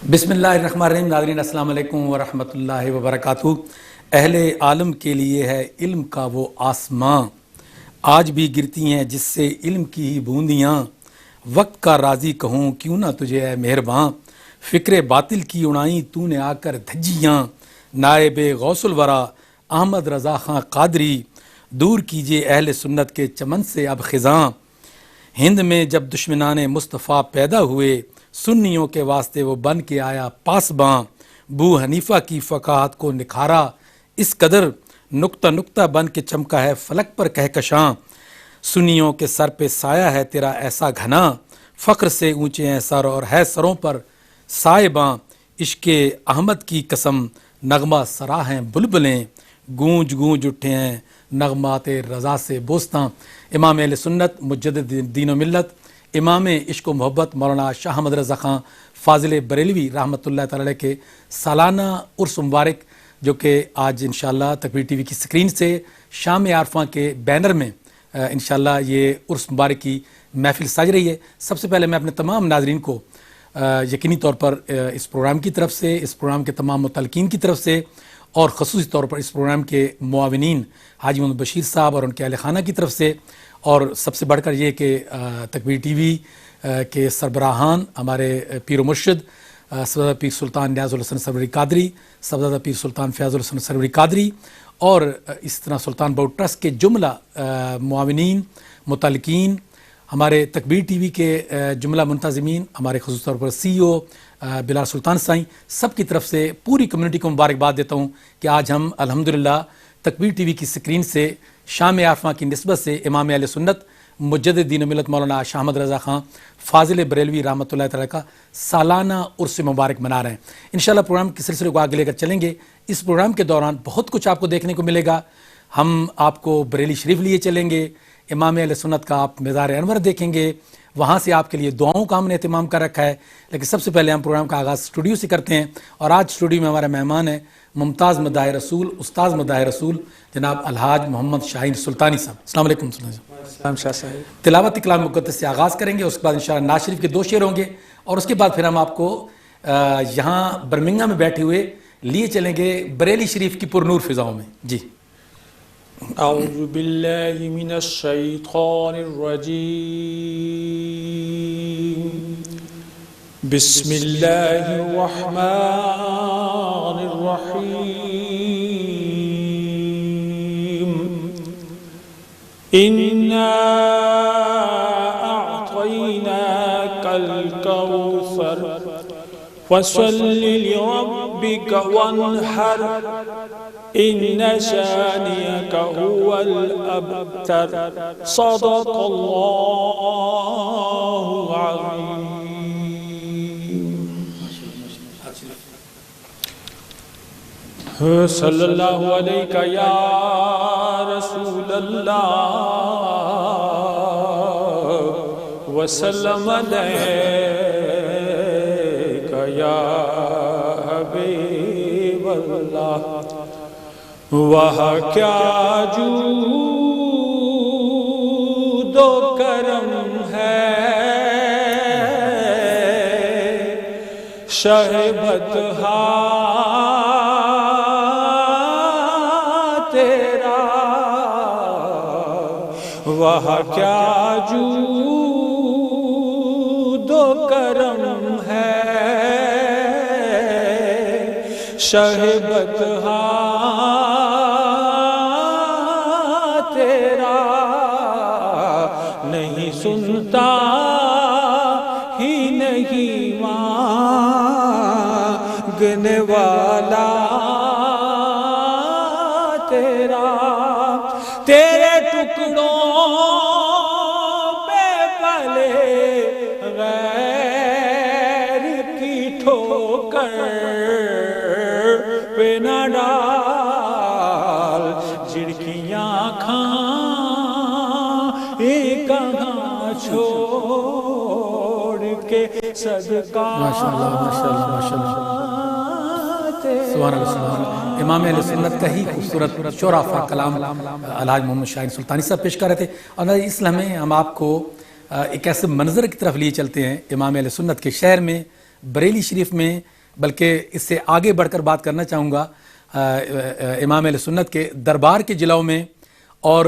بسم اللہ الرحمن الرحیم۔ ناظرین السلام علیکم ورحمۃ اللہ وبرکاتہ۔ اہل عالم کے لیے ہے علم کا وہ آسماں، آج بھی گرتی ہیں جس سے علم کی ہی بوندیاں۔ وقت کا راضی کہوں کیوں نہ تجھے اے مہرباں، فکر باطل کی اڑائیں تو نے آ کر دھجیاں۔ نائب غوث الورا احمد رضا خاں قادری، دور کیجئے اہل سنت کے چمن سے اب خزاں۔ ہند میں جب دشمنان مصطفیٰ پیدا ہوئے، سنیوں کے واسطے وہ بن کے آیا پاسباں۔ بو حنیفہ کی فقاہت کو نکھارا اس قدر، نقطہ نقطہ بن کے چمکا ہے فلک پر کہکشاں۔ سنیوں کے سر پہ سایہ ہے تیرا ایسا گھنا، فخر سے اونچے ہیں سر اور ہے سروں پر سائباں۔ عشق احمد کی قسم نغمہ سرا ہیں بلبلیں، گونج گونج اٹھے ہیں نغمات رضا سے بوستاں۔ امام اہل سنت مجدد دین و ملت، امام عشق و محبت مولانا شاہ احمد رضا خاں فاضل بریلوی رحمۃ اللہ تعالی علیہ کے سالانہ عرس مبارک، جو کہ آج انشاءاللہ تکبیر ٹی وی کی سکرین سے شام عارفہ کے بینر میں انشاءاللہ یہ عرس مبارک کی محفل سج رہی ہے۔ سب سے پہلے میں اپنے تمام ناظرین کو یقینی طور پر اس پروگرام کی طرف سے، اس پروگرام کے تمام متعلقین کی طرف سے، اور خصوصی طور پر اس پروگرام کے معاونین حاجی محمد بشیر صاحب اور ان کے اہل خانہ کی طرف سے، اور سب سے بڑھ کر یہ کہ تکبیر ٹی وی کے سربراہان ہمارے پیر و مرشد صدر پیر سلطان نیاز الحسن سروری قادری، صدر پیر سلطان فیاض الحسن سروری قادری، اور اس طرح سلطان باؤ ٹرسٹ کے جملہ معاونین، متعلقین، ہمارے تکبیر ٹی وی کے جملہ منتظمین، ہمارے خصوصی طور پر سی او بلال سلطان سائیں، سب کی طرف سے پوری کمیونٹی کو مبارکباد دیتا ہوں کہ آج ہم الحمدللہ تکبیر ٹی وی کی سکرین سے شام عارفہ کی نسبت سے امام اہل سنت مجدد دین و ملت مولانا شاہ احمد رضا خاں فاضل بریلوی رحمۃ اللہ تعالیٰ کا سالانہ عرس مبارک منا رہے ہیں۔ انشاءاللہ پروگرام کے سلسلے کو آگے لے کر چلیں گے۔ اس پروگرام کے دوران بہت کچھ آپ کو دیکھنے کو ملے گا۔ ہم آپ کو بریلی شریف لیے چلیں گے، امام اہل سنت کا آپ مزار انور دیکھیں گے، وہاں سے آپ کے لیے دعاؤں کا ہم نے اہتمام کر رکھا ہے۔ لیکن سب سے پہلے ہم پروگرام کا آغاز اسٹوڈیو سے کرتے ہیں، اور آج اسٹوڈیو میں ہمارا مہمان ہے ممتاز مداح رسول، استاذ مداح رسول جناب الحاج محمد شاہین سلطانی صاحب۔ السلام علیکم سلطانی صاحب۔ شاہ صاحب، تلاوت کلام مقدس سے آغاز کریں گے، اس کے بعد انشاءاللہ نعت شریف کے 2 شعر ہوں گے، اور اس کے بعد پھر ہم آپ کو یہاں برمنگھم میں بیٹھے ہوئے لیے چلیں گے بریلی شریف کی پرنور فضاؤں میں۔ جی اعوذ باللہ من الشیطان الرجیم، بسم اللہ الرحمن الرحیم، انا اعطیناک الکوثر فصل لربک وانحر ان شانئک هو الابتر، صدق اللہ العظیم۔ صلی اللہ علیہ یا رسول اللہ، وسلم علیک یا حبیب اللہ، وہاں کیا جود و کرم ہے، شہ بطحا تیرا، وہاں کیا جود و کرم ہے، شہ بطحا نہیں سنتا ہی نہیں مانگنے والا تیرا، تیرے ٹکڑوں پہ پلے غیر کی ٹھوکر پہ نہ ڈال، جھڑکیاں کہاں چھوڑ کے صدقہ سبحان اللہ سبحان اللہ۔ امام اہل سنت کا ہی خوبصورت شعراء کلام الحاج محمد شاہین سلطانی صاحب پیش کر رہے تھے، اور اس لمحے ہم آپ کو ایک ایسے منظر کی طرف لیے چلتے ہیں۔ امام اہل سنت کے شہر میں بریلی شریف میں، بلکہ اس سے آگے بڑھ کر بات کرنا چاہوں گا امام اہل سنت کے دربار کے جلاؤ میں، اور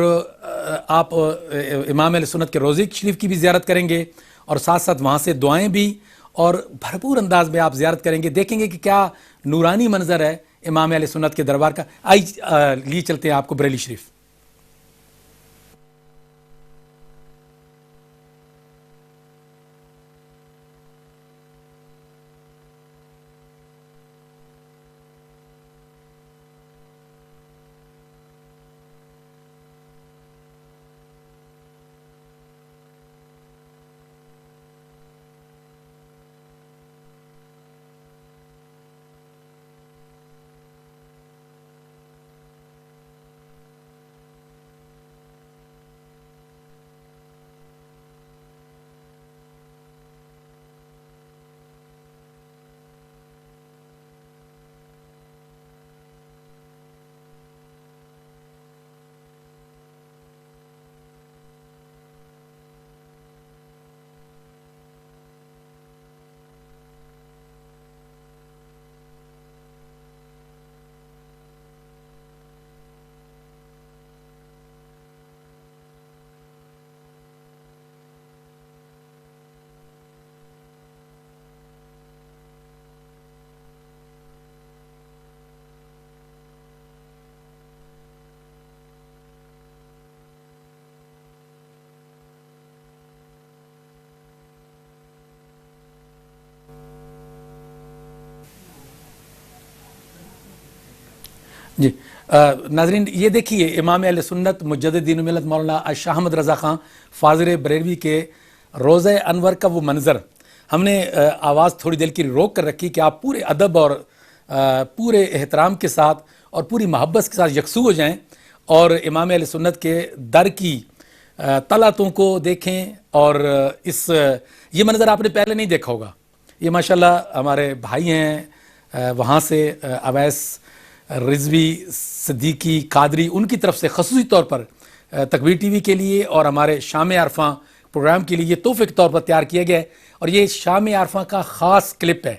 آپ امام اہل سنت کے روضے شریف کی بھی زیارت کریں گے، اور ساتھ ساتھ وہاں سے دعائیں بھی اور بھرپور انداز میں آپ زیارت کریں گے، دیکھیں گے کہ کیا نورانی منظر ہے امام اہل سنت کے دربار کا۔ لیے چلتے ہیں آپ کو بریلی شریف۔ جی ناظرین، یہ دیکھیے امام اہل سنت مجدد دین و ملت مولانا شاہ احمد رضا خان فاضل بریلوی کے روضہ انور کا وہ منظر، ہم نے آواز تھوڑی دیر کی روک کر رکھی کہ آپ پورے ادب اور پورے احترام کے ساتھ اور پوری محبت کے ساتھ یکسو ہو جائیں اور امام اہل سنت کے در کی طلعتوں کو دیکھیں، اور یہ منظر آپ نے پہلے نہیں دیکھا ہوگا۔ یہ ماشاءاللہ ہمارے بھائی ہیں وہاں سے، اویس رضوی صدیقی قادری، ان کی طرف سے خصوصی طور پر تکبیر ٹی وی کے لیے اور ہمارے شام عرفاں پروگرام کے لیے یہ تحفے کے طور پر تیار کیا گیا ہے، اور یہ شام عرفاں کا خاص کلپ ہے۔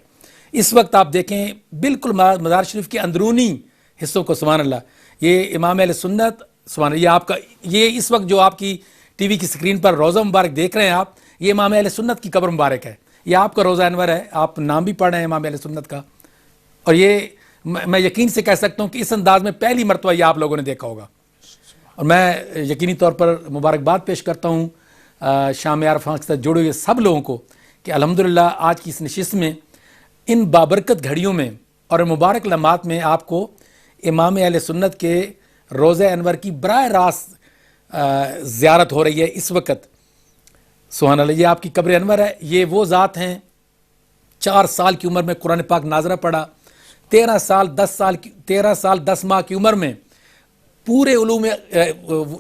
اس وقت آپ دیکھیں بالکل مزار شریف کے اندرونی حصوں کو، سبحان اللہ، یہ امام اہل سنت، سبحان اللہ، یہ آپ کا، یہ اس وقت جو آپ کی ٹی وی کی سکرین پر روضہ مبارک دیکھ رہے ہیں آپ، یہ امام اہل سنت کی قبر مبارک ہے، یہ آپ کا روضہ انور ہے، آپ نام بھی پڑھ رہے ہیں امام اہل سنت کا، اور یہ میں یقین سے کہہ سکتا ہوں کہ اس انداز میں پہلی مرتبہ یہ آپ لوگوں نے دیکھا ہوگا، اور میں یقینی طور پر مبارکباد پیش کرتا ہوں شام عرفاں کے ساتھ جڑے ہوئے سب لوگوں کو کہ الحمدللہ آج کی اس نشست میں، ان بابرکت گھڑیوں میں اور مبارک لمحات میں آپ کو امام اہل سنت کے روضہ انور کی براہ راست زیارت ہو رہی ہے اس وقت۔ سبحان اللہ، یہ آپ کی قبر انور ہے، یہ وہ ذات ہیں 4 سال کی عمر میں قرآن پاک ناظرہ پڑھا، 13 سال 10 ماہ کی عمر میں پورے علوم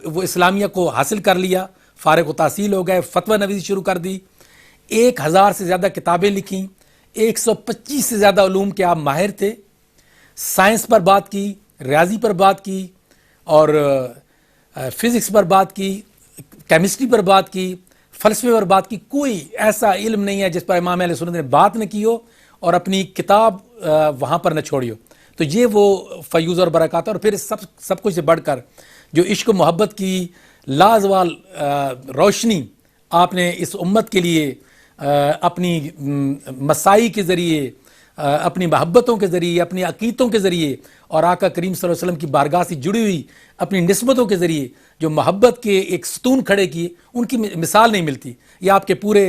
وہ اسلامیہ کو حاصل کر لیا، فارغ و تحصیل ہو گئے، فتویٰ نویسی شروع کر دی، 1000 سے زیادہ کتابیں لکھیں، 125 سے زیادہ علوم کے آپ ماہر تھے، سائنس پر بات کی، ریاضی پر بات کی، اور فزکس پر بات کی، کیمسٹری پر بات کی، فلسفے پر بات کی۔ کوئی ایسا علم نہیں ہے جس پر امام اہل سنت نے بات نہ کی ہو اور اپنی کتاب وہاں پر نہ چھوڑی ہو۔ تو یہ وہ فیوز اور برکات، اور پھر سب کچھ سے بڑھ کر جو عشق و محبت کی لازوال روشنی آپ نے اس امت کے لیے اپنی مسائی کے ذریعے، اپنی محبتوں کے ذریعے، اپنی عقیدتوں کے ذریعے، اور آقا کریم صلی اللہ علیہ وسلم کی بارگاہ سے جڑی ہوئی اپنی نسبتوں کے ذریعے جو محبت کے ایک ستون کھڑے کیے، ان کی مثال نہیں ملتی۔ یہ آپ کے پورے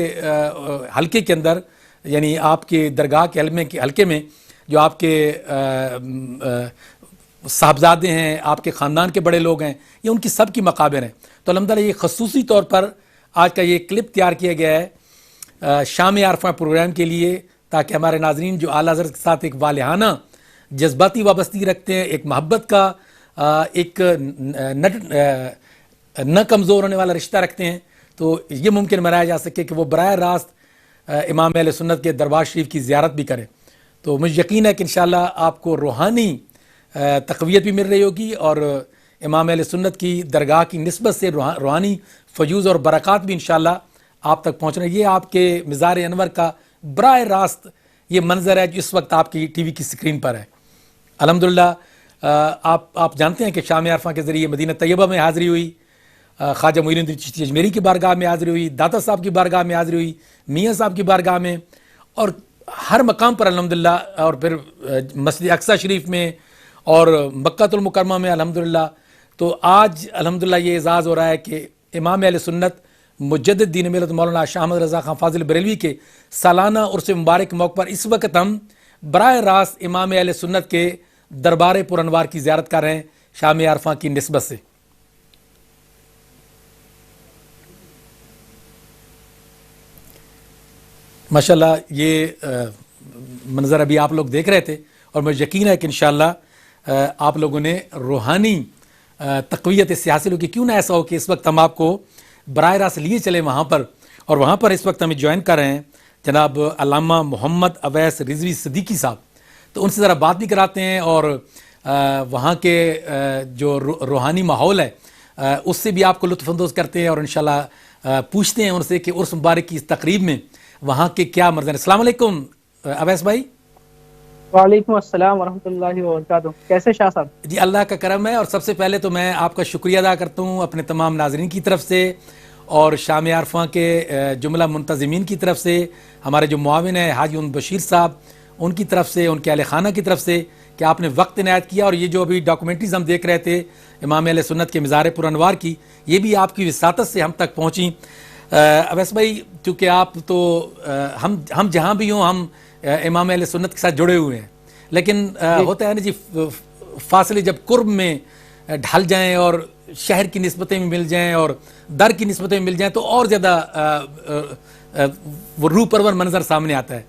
حلقے کے اندر، یعنی آپ کے درگاہ کے حلقے میں جو آپ کے صاحبزادے ہیں، آپ کے خاندان کے بڑے لوگ ہیں، یہ ان کی سب کی مقابر ہیں۔ تو الحمدللہ یہ خصوصی طور پر آج کا یہ کلپ تیار کیا گیا ہے شام عرفہ پروگرام کے لیے، تاکہ ہمارے ناظرین جو اعلیٰ حضرت کے ساتھ ایک والہانہ جذباتی وابستگی رکھتے ہیں، ایک محبت کا ایک نہ کمزور ہونے والا رشتہ رکھتے ہیں، تو یہ ممکن بنایا جا سکے کہ وہ براہ راست امام اہل سنت کے دربار شریف کی زیارت بھی کریں۔ تو مجھے یقین ہے کہ انشاءاللہ آپ کو روحانی تقویت بھی مل رہی ہوگی، اور امام اہل سنت کی درگاہ کی نسبت سے روحانی فیوز اور برکات بھی انشاءاللہ آپ تک پہنچ رہے ہیں۔ یہ آپ کے مزار انور کا براہ راست یہ منظر ہے جو اس وقت آپ کی ٹی وی کی سکرین پر ہے. الحمدللہ آپ جانتے ہیں کہ شام عرفہ کے ذریعے مدینہ طیبہ میں حاضری ہوئی, خواجہ معین الدین چشتی اجمیری کی بارگاہ میں حاضری ہوئی, داتا صاحب کی بارگاہ میں حاضری ہوئی, میاں صاحب کی بارگاہ میں, اور ہر مقام پر الحمدللہ, اور پھر مسجد اقصی شریف میں اور مکہ المکرمہ میں الحمدللہ. تو آج الحمدللہ یہ اعزاز ہو رہا ہے کہ امام اہل سنت مجدد دین ملت مولانا شاہ احمد رضا خان فاضل بریلوی کے سالانہ عرس مبارک کے موقع پر اس وقت ہم براہ راست امام اہل سنت کے دربار پر انوار کی زیارت کر رہے ہیں شام عرفہ کی نسبت سے. ماشاءاللہ یہ منظر ابھی آپ لوگ دیکھ رہے تھے, اور مجھے یقین ہے کہ انشاءاللہ آپ لوگوں نے روحانی تقویت اس سے حاصل ہو کہ کیوں نہ ایسا ہو کہ اس وقت ہم آپ کو براہ راست لیے چلیں وہاں پر, اور وہاں پر اس وقت ہمیں جوائن کر رہے ہیں جناب علامہ محمد اویس رضوی صدیقی صاحب. تو ان سے ذرا بات بھی کراتے ہیں, اور وہاں کے جو روحانی ماحول ہے اس سے بھی آپ کو لطف اندوز کرتے ہیں, اور انشاءاللہ پوچھتے ہیں ان سے کہ عرس مبارک کی اس تقریب میں وہاں کے کیا مرض ہیں. السلام علیکم اویس بھائی. وعلیکم السلام ورحمۃ اللہ وبرکاتہ. کیسے شاہ صاحب؟ جی اللہ کا کرم ہے, اور سب سے پہلے تو میں آپ کا شکریہ ادا کرتا ہوں اپنے تمام ناظرین کی طرف سے, اور شام عرفہ کے جملہ منتظمین کی طرف سے, ہمارے جو معاون ہیں حاجی بشیر صاحب ان کی طرف سے, ان کے اہل خانہ کی طرف سے, کہ آپ نے وقت عنایت کیا. اور یہ جو ابھی ڈاکومنٹریز ہم دیکھ رہے تھے امام اہل سنت کے مزار پر انوار کی, یہ بھی آپ کی وساطت سے ہم تک پہنچیں. اویس بھائی, چونکہ آپ تو ہم جہاں بھی ہوں ہم امام اہل سنت کے ساتھ جڑے ہوئے ہیں, لیکن ہوتا ہے نا جی فاصلے جب قرب میں ڈھل جائیں اور شہر کی نسبتیں بھی مل جائیں اور در کی نسبتیں مل جائیں تو اور زیادہ وہ روح پرور منظر سامنے آتا ہے.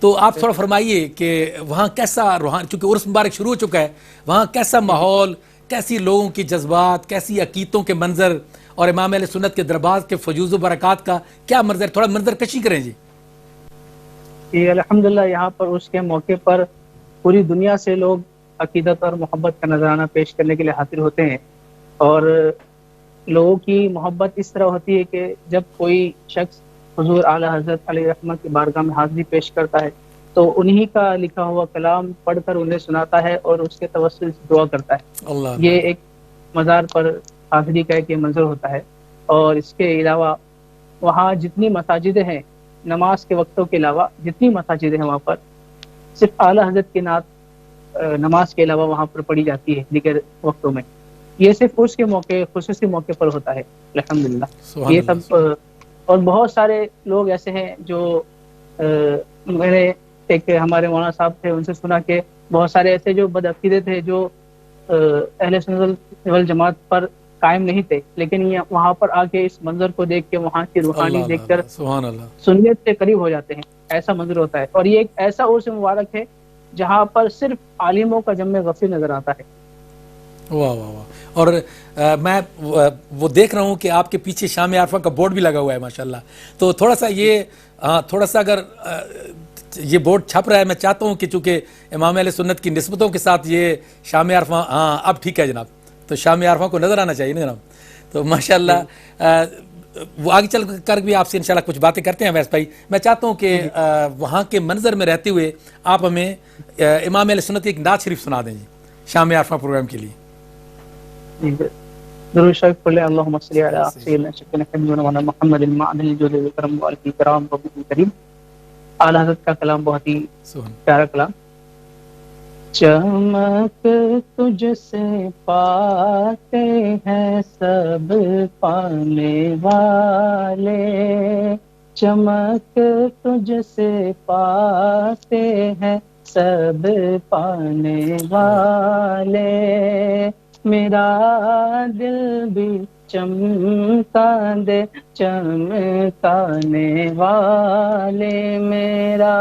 تو آپ تھوڑا فرمائیے کہ وہاں کیسا روحان, چونکہ عرس مبارک شروع ہو چکا ہے, وہاں کیسا ماحول, کیسی لوگوں کی جذبات, کیسی عقیدتوں کے منظر, اور امام اہل سنت کے دربار کے فیوز و برکات کا کیا منظر, تھوڑا منظر کشی کریں جی. الحمدللہ یہاں پر اس کے موقع پر پوری دنیا سے لوگ عقیدت اور محبت کا نذرانہ پیش کرنے کے لیے حاضر ہوتے ہیں, اور لوگوں کی محبت اس طرح ہوتی ہے کہ جب کوئی شخص حضور اعلیٰ حضرت علیہ رحمت کی بارگاہ میں حاضری پیش کرتا ہے تو انہی کا لکھا ہوا کلام پڑھ کر انہیں سناتا ہے اور اس کے توسل سے دعا کرتا ہے. اللہ یہ ایک مزار پر حاضری کا ایک منظر ہوتا ہے. اور اس کے علاوہ وہاں جتنی مساجدیں ہیں, نماز کے وقتوں کے علاوہ جتنی مساجدیں ہیں وہاں پر صرف اعلیٰ حضرت کی نعت نماز کے علاوہ وہاں پر پڑھی جاتی ہے دیگر وقتوں میں. یہ صرف اس کے موقع, خصوصی موقع پر ہوتا ہے الحمدللہ. یہ سب اور بہت سارے لوگ ایسے ہیں جو میں نے ایک ہمارے مولانا صاحب تھے ان سے سنا کہ بہت سارے ایسے جو بدعقیدے تھے جو اہل سنت والجماعت پر قائم نہیں تھے, لیکن یہ وہاں پر آ کے اس منظر کو دیکھ کے, وہاں کی روحانی دیکھ کر سنیت سے قریب ہو جاتے ہیں. ایسا منظر ہوتا ہے, اور یہ ایک ایسا عرس مبارک ہے جہاں پر صرف عالموں کا جمع غفیر نظر آتا ہے. واہ واہ واہ. اور میں وہ دیکھ رہا ہوں کہ آپ کے پیچھے شام عرفہ کا بورڈ بھی لگا ہوا ہے ماشاءاللہ. تو تھوڑا سا یہ تھوڑا سا اگر یہ بورڈ چھپ رہا ہے, میں چاہتا ہوں کہ چونکہ امام اہل سنت کی نسبتوں کے ساتھ یہ شام عرفہ, ہاں اب ٹھیک ہے جناب, تو شام عرفہ کو نظر آنا چاہیے نا جناب. تو ماشاءاللہ وہ آگے چل کر بھی آپ سے انشاءاللہ کچھ باتیں کرتے ہیں. ویس بھائی میں چاہتا ہوں کہ وہاں کے منظر میں رہتے ہوئے آپ ہمیں امام اہل سنت کی ایک نعت شریف سنا دیں جی شام عرفہ پروگرام کے لیے. درود شریف پڑھ لیں. اللہم صلی علی سیدنا محمد المعدن الجود والکرم والکی کرام وبی کریم. اعلیٰ حضرت کا کلام بہت ہی پیارا کلام. چمک تجھ سے پاتے ہیں سب پانے والے, چمک تجھ سے پاتے ہیں سب پانے والے. میرا دل بھی چمکا دے چمکانے والے, میرا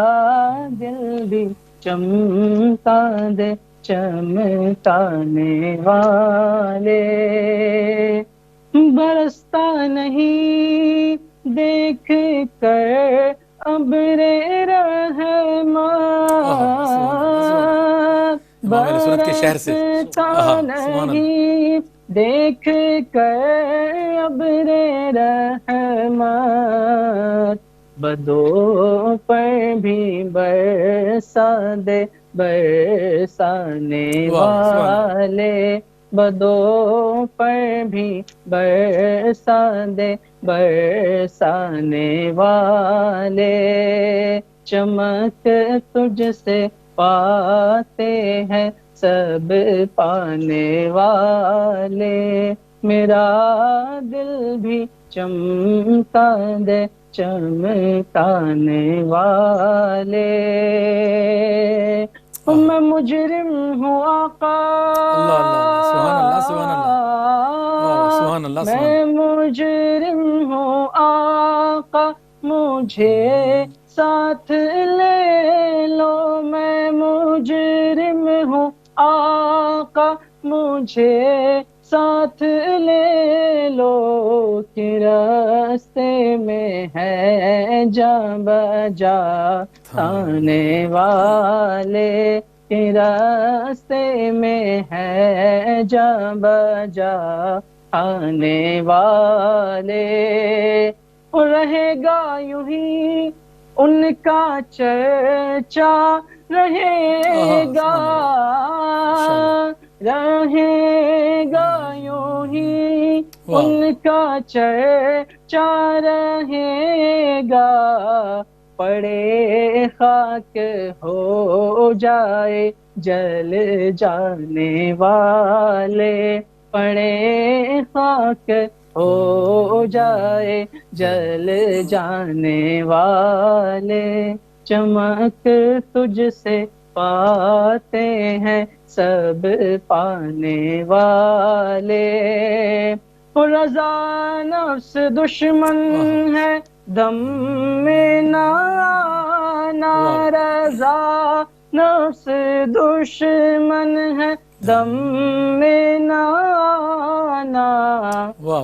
دل بھی چمکا دے چمکانے والے. برستا نہیں دیکھ کر ابر رحمت, برستا نہیں دیکھ کر ابر رحمت, بدو پر بھی برسا دے برسانے واہ سبحان اللہ والے، بدو پر بھی برسا دے برسانے والے، چمک تجھ سے پاتے ہیں سب پانے والے، میرا دل بھی چمکا دے چمکانے والے، میں مجرم ہوں آقا، اللہ اللہ اللہ سبحان اللہ سبحان اللہ واہ سبحان اللہ سبحان میں مجرم ہوں آقا، مجھے ساتھ لے لو، میں مجرم ہوں آقا، مجھے ساتھ لے لو، کہ راستے میں ہے جا بجا آنے والے، کہ راستے میں ہے جا بجا آنے والے، رہے گا یوں ہی ان کا چرچا، رہے گا رہے گا یوں ہی ان کا چرچا، رہے گا پڑے خاک ہو جائے جل جانے والے، پڑے خاک ہو جائے جل جانے والے، چمک تجھ سے پاتے ہیں سب پانے والے، رضا نفس دشمن ہے دم میں نہ آنا، رضا نفس دشمن ہے دم میں نہ آنا،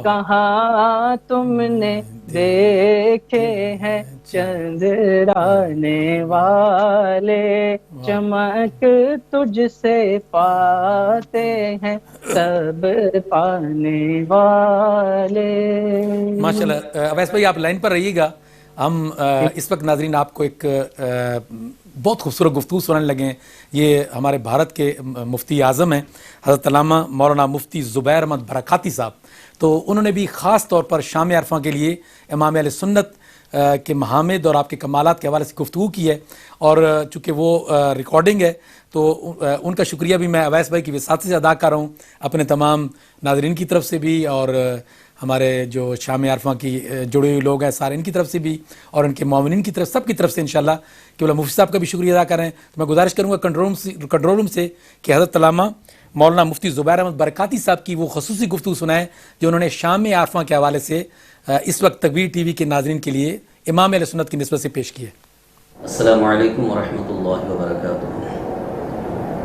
کہاں تم نے دیکھے ہیں چندرانے والے، چمک تجھ سے پاتے ہیں سب پانے والے۔ ماشاءاللہ اویس بھائی آپ لائن پر رہیے گا، ہم اس وقت ناظرین آپ کو ایک بہت خوبصورت گفتگو سنانے لگے ہیں۔ یہ ہمارے بھارت کے مفتی اعظم ہیں حضرت علامہ مولانا مفتی زبیر احمد برکاتی صاحب، تو انہوں نے بھی خاص طور پر شام عرفہ کے لیے امام اہل سنت کے محامد اور آپ کے کمالات کے حوالے سے گفتگو کی ہے، اور چونکہ وہ ریکارڈنگ ہے تو ان کا شکریہ بھی میں اویس بھائی کی وساطت سے ادا کر رہا ہوں، اپنے تمام ناظرین کی طرف سے بھی، اور ہمارے جو شام عرفہ کی جڑے ہوئے لوگ ہیں سارے ان کی طرف سے بھی، اور ان کے معاونین کی طرف، سب کی طرف سے انشاءاللہ کہ بولا مفتی صاحب کا بھی شکریہ ادا کریں۔ تو میں گزارش کروں گا کنٹرول روم سے کہ حضرت علامہ مولانا مفتی زبیر احمد برکاتی صاحب کی وہ خصوصی گفتگو سنائیں جو انہوں نے شام عرفہ کے حوالے سے اس وقت تکبیر ٹی وی کے ناظرین کے لیے امام اہل سنت کی نسبت سے پیش کی ہے۔ السلام علیکم ورحمۃ اللہ وبرکاتہ،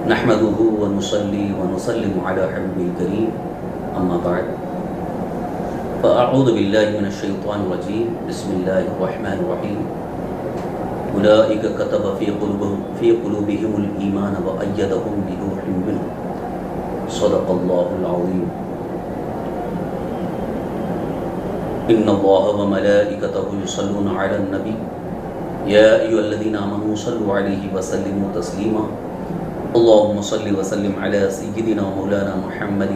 نحمده ونصلي ونسلم على حبیبہ الکریم، اما بعد فاعوذ باللہ من الشیطان الرجیم، بسم اللہ الرحمن الرحیم، اولئک کتب فی قلوبہم الایمان وأیدہم بروح منہ، صدق اللہ العظیم۔ ان اللہ وملائکتہ یصلون علی النبی یا ایھا الذین آمنوا صلوا علیہ وسلموا تسلیما، اللهم صل وسلم علی سیدنا مولانا محمد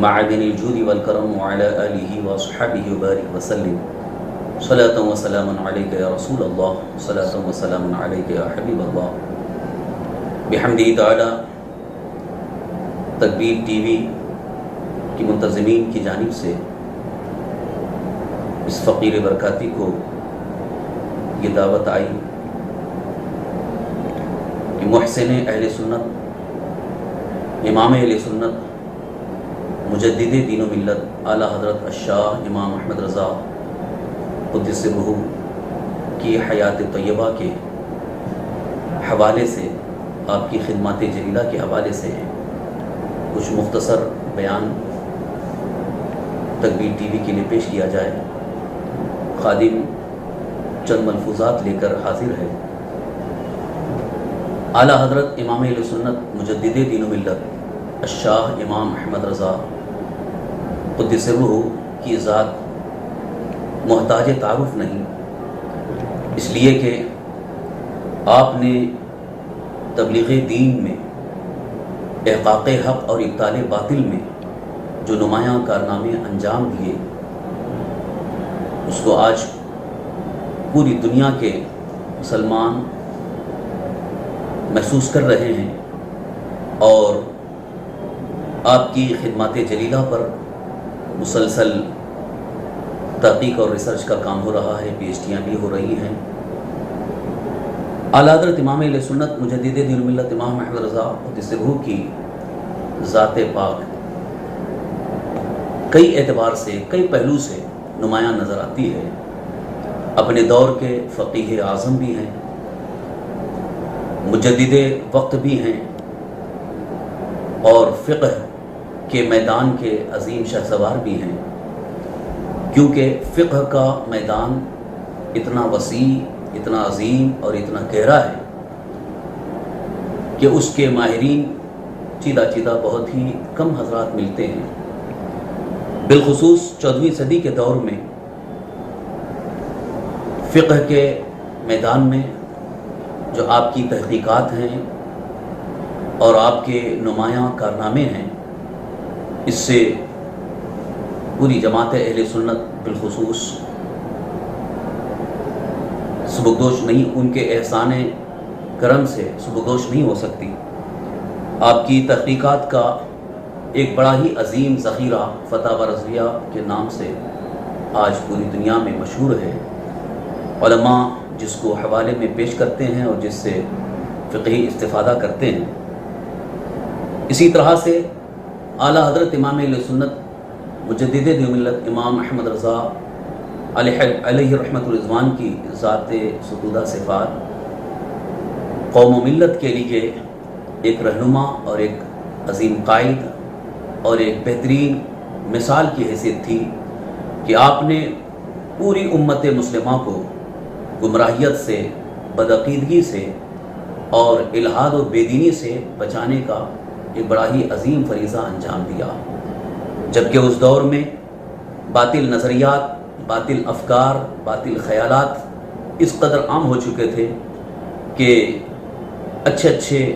معدن الجود والکرم وعلی آلہ واصحابہ وبارک وسلم، صلاۃ و سلام علیک یا رسول اللہ، صلاۃ و سلام علیک یا حبیب اللہ۔ بحمدہ تعالی تکبیر ٹی وی کی منتظمین کی جانب سے اس فقیر برکاتی کو یہ دعوت آئی کہ محسن اہل سنت، امام اہل سنت، مجدد دین و ملت اعلیٰ حضرت الشاہ امام احمد رضا قدس سرہ کی حیات طیبہ کے حوالے سے، آپ کی خدمات جلیلہ کے حوالے سے کچھ مختصر بیان تکبیر ٹی وی کے لیے پیش کیا جائے۔ خادم چند ملفوظات لے کر حاضر ہے۔ اعلیٰ حضرت امام اہل سنت مجدد دین و ملت الشاہ امام احمد رضا قدس سرہ کی ذات محتاج تعارف نہیں، اس لیے کہ آپ نے تبلیغ دین میں، احقاق حق اور ابطال باطل میں جو نمایاں کارنامے انجام دیے، اس کو آج پوری دنیا کے مسلمان محسوس کر رہے ہیں، اور آپ کی خدمات جلیلہ پر مسلسل تحقیق اور ریسرچ کا کام ہو رہا ہے، پی ایچ ڈیاں بھی ہو رہی ہیں۔ اعلیٰ حضرت امام اہل سنت مجدد دین الملت امام احمد رضا قدس سرہ کی ذات پاک کئی اعتبار سے، کئی پہلو سے نمایاں نظر آتی ہے۔ اپنے دور کے فقیہ اعظم بھی ہیں، مجدد وقت بھی ہیں، اور فقہ کے میدان کے عظیم شہسوار بھی ہیں، کیونکہ فقہ کا میدان اتنا وسیع، اتنا عظیم اور اتنا گہرا ہے کہ اس کے ماہرین چیدہ چیدہ بہت ہی کم حضرات ملتے ہیں۔ بالخصوص 14ویں صدی کے دور میں فقہ کے میدان میں جو آپ کی تحقیقات ہیں اور آپ کے نمایاں کارنامے ہیں، اس سے پوری جماعت اہل سنت بالخصوص سبکدوش نہیں، ان کے احسان کرم سے سبکدوش نہیں ہو سکتی۔ آپ کی تحقیقات کا ایک بڑا ہی عظیم ذخیرہ فتاوی رضویہ کے نام سے آج پوری دنیا میں مشہور ہے۔ علماء جس کو حوالے میں پیش کرتے ہیں اور جس سے فقہی استفادہ کرتے ہیں۔ اسی طرح سے اعلیٰ حضرت امام اہل سنت مجدد دین ملت امام احمد رضا علیہ رحمت الرضوان کی ذات ستودہ صفات قوم و ملت کے لیے ایک رہنما اور ایک عظیم قائد اور ایک بہترین مثال کی حیثیت تھی کہ آپ نے پوری امت مسلمہ کو گمراہیت سے، بدعقیدگی سے اور الحاد و بے دینی سے بچانے کا ایک بڑا ہی عظیم فریضہ انجام دیا، جبکہ اس دور میں باطل نظریات، باطل افکار، باطل خیالات اس قدر عام ہو چکے تھے کہ اچھے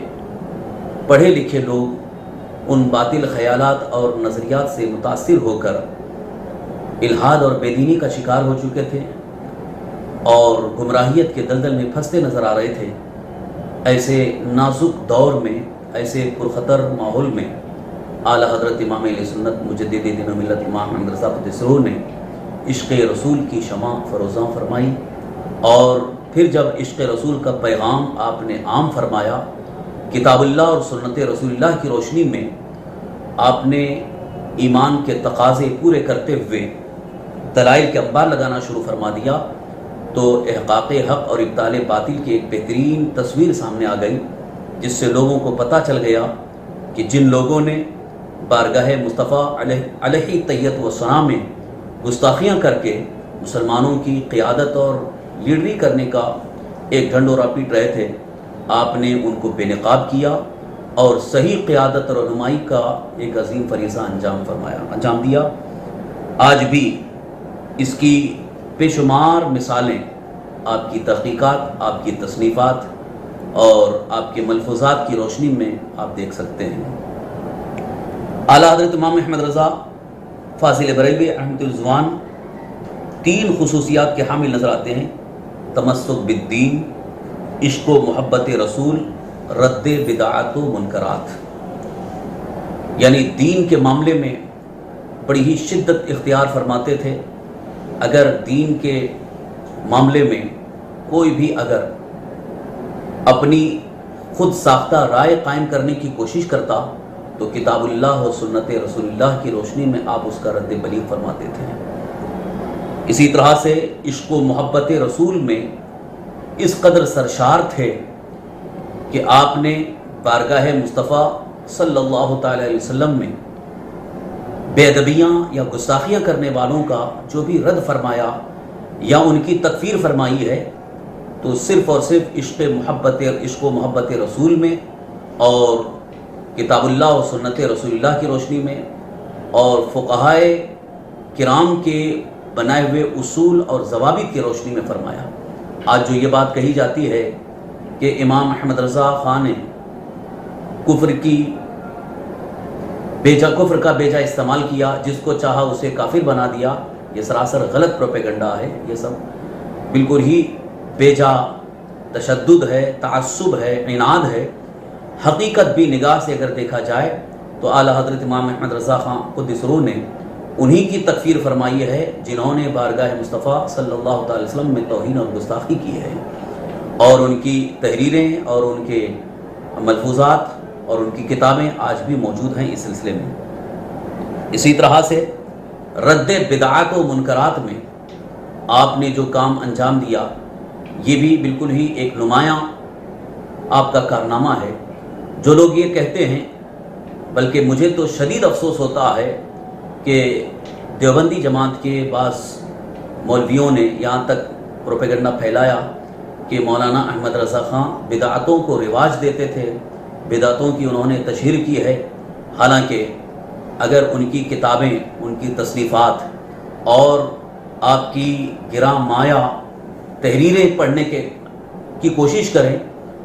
پڑھے لکھے لوگ ان باطل خیالات اور نظریات سے متاثر ہو کر الحاد اور بے دینی کا شکار ہو چکے تھے اور گمراہیت کے دلدل میں پھنستے نظر آ رہے تھے۔ ایسے نازک دور میں، ایسے پرخطر ماحول میں اعلیٰ حضرت امام اہل سنت مجدد دین ملت امام احمد رضا قدس سرہ نے عشق رسول کی شمع فروزاں فرمائی، اور پھر جب عشق رسول کا پیغام آپ نے عام فرمایا، کتاب اللہ اور سنت رسول اللہ کی روشنی میں آپ نے ایمان کے تقاضے پورے کرتے ہوئے دلائل کے انبار لگانا شروع فرما دیا، تو احقاق حق اور ابطال باطل کی ایک بہترین تصویر سامنے آ گئی، جس سے لوگوں کو پتہ چل گیا کہ جن لوگوں نے بارگاہ مصطفیٰ علیہ طیت و ثنا میں گستاخیاں کر کے مسلمانوں کی قیادت اور لیڈری کرنے کا ایک ڈھنڈورا پیٹ رہے تھے، آپ نے ان کو بے نقاب کیا اور صحیح قیادت اور رہنمائی کا ایک عظیم فریضہ انجام دیا۔ آج بھی اس کی بے شمار مثالیں آپ کی تحقیقات، آپ کی تصنیفات اور آپ کے ملفوظات کی روشنی میں آپ دیکھ سکتے ہیں۔ اعلیٰ حضرت امام احمد رضا فاضل بریلوی رحمۃ الرضوان 3 خصوصیات کے حامل نظر آتے ہیں: تمسک بالدین، عشق و محبت رسول، رد بدعات و منکرات۔ یعنی دین کے معاملے میں بڑی ہی شدت اختیار فرماتے تھے۔ اگر دین کے معاملے میں کوئی بھی اگر اپنی خود ساختہ رائے قائم کرنے کی کوشش کرتا تو کتاب اللہ اور سنت رسول اللہ کی روشنی میں آپ اس کا رد بلیغ فرماتے تھے۔ اسی طرح سے عشق و محبت رسول میں اس قدر سرشار تھے کہ آپ نے بارگاہ مصطفیٰ صلی اللہ تعالی علیہ وسلم میں بے ادبیاں یا گستاخیاں کرنے والوں کا جو بھی رد فرمایا یا ان کی تکفیر فرمائی ہے، تو صرف اور صرف عشق و محبت رسول میں اور کتاب اللہ اور سنت رسول اللہ کی روشنی میں اور فقہائے کرام کے بنائے ہوئے اصول اور ضوابط کی روشنی میں فرمایا۔ آج جو یہ بات کہی جاتی ہے کہ امام احمد رضا خان نے کفر کا بیجا استعمال کیا، جس کو چاہا اسے کافر بنا دیا، یہ سراسر غلط پروپیگنڈا ہے۔ یہ سب بالکل ہی بیجا تشدد ہے، تعصب ہے، عناد ہے۔ حقیقت بھی نگاہ سے اگر دیکھا جائے تو اعلیٰ حضرت امام احمد رضا خان قدس روح نے انہی کی تکفیر فرمائی ہے جنہوں نے بارگاہ مصطفیٰ صلی اللہ تعالی وسلم میں توہین اور گستاخی کی ہے، اور ان کی تحریریں اور ان کے ملفوظات اور ان کی کتابیں آج بھی موجود ہیں اس سلسلے میں۔ اسی طرح سے رد بدعات و منکرات میں آپ نے جو کام انجام دیا، یہ بھی بالکل ہی ایک نمایاں آپ کا کارنامہ ہے۔ جو لوگ یہ کہتے ہیں، بلکہ مجھے تو شدید افسوس ہوتا ہے کہ دیوبندی جماعت کے بعض مولویوں نے یہاں تک پروپیگنڈا پھیلایا کہ مولانا احمد رضا خان بدعتوں کو رواج دیتے تھے، بدعتوں کی انہوں نے تشہیر کی ہے۔ حالانکہ اگر ان کی کتابیں، ان کی تصنیفات اور آپ کی گراں مایہ تحریریں پڑھنے کی کوشش کریں